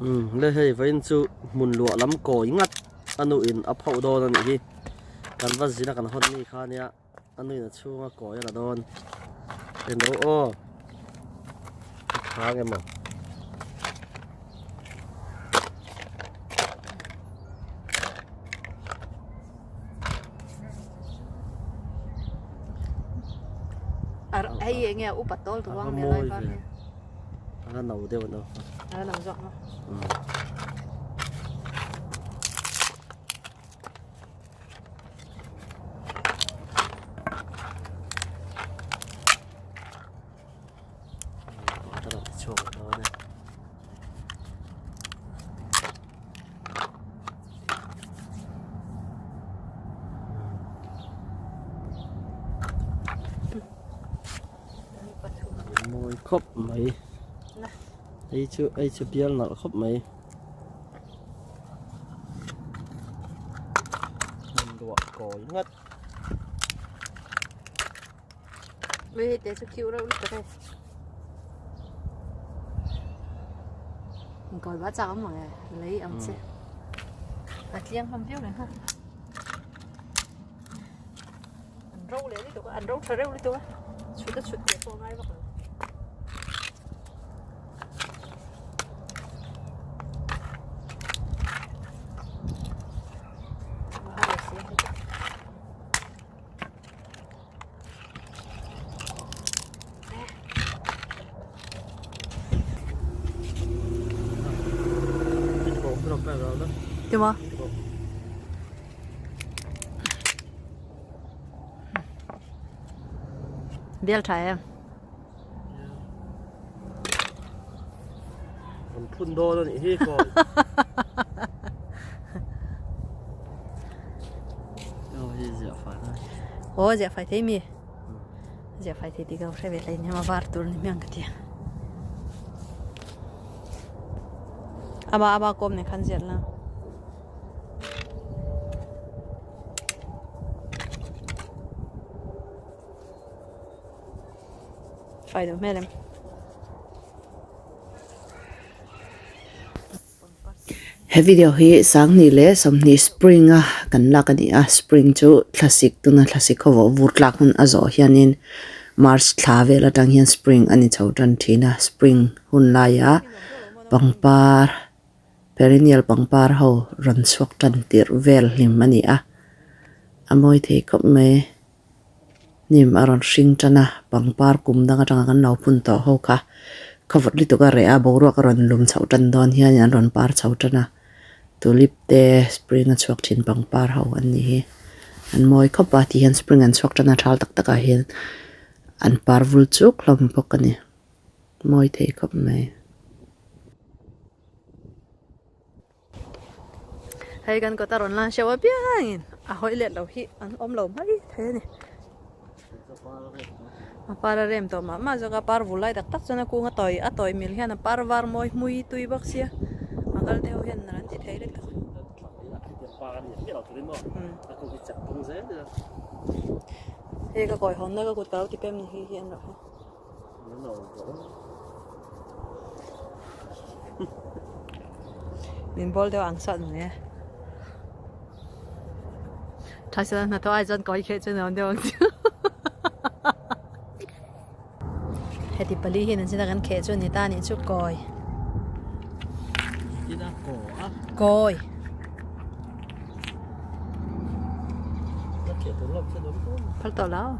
le hei vain chu mun lua lam ko ingat anu in a phau don ani hi kan va zina kan hon ni kha nia anu in chunga ko ya la don ten do o khang em mo ai nghe u bắt tôi tuang này lại con nó nấu đều đâu nó nấu giọt nó ta làm chuột đó này môi khóc mấy ấy chưa biết là khóc mấy đọa còi ngất vì để cho kêu đâu lúc đấy mình coi bát cháo mà lấy ấm xe đặt riêng không thiếu này ha ăn rau lấy đi tụi ăn rau chơi rau đi tụi chút để cho ngay vào đúng không? Biết trái em. còn phun đô thôi nhỉ còn dẹp phải thôi. Ồ dẹp phải thế mi. Dẹp phải thế thì đâu sẽ về lên nhưng mà var tuần thì miếng cái gì. Aba com này khăn dẹp nào. Phải đâu mẹ em. He video hi sang ni le somni spring a kan la kan a spring chu classic tuna classic ho vut lak hun azo hianin march thla la tang hian spring ani chawtan thina spring hun la ya pangpar perennial pangpar ho ran suak tan tir vel hlim ani a amoi the kop me nim aron sing tana pangpar kum danga tanga kan lau pun to ho kha cover li to ka re a boru ka ron lum chawtan don hian an ron par chawtana tulip te spring a chuak thin pangpar ho an ni hi an moi khopa ti hian spring an chuak tana thal tak taka hian an parvul chu khlom pok ani moi thei khop mai Hay gan có ta ron lan shawa biang a hoi let lo hi an om lo mai thế ni para rem to ma zo ka par vulai tak tak chana ku nga toy a toy mil hian par var moi mui tui bak sia angal te ho hian ran ti thei ret ka he ka koi hon na ka kut ka ti pem ni hi hian ro min bol deu ang san ne thai sa na to ai jon koi khe chen on deu heti pali hin an sina kan khe chu ni ta ni chu koi koi phal to lao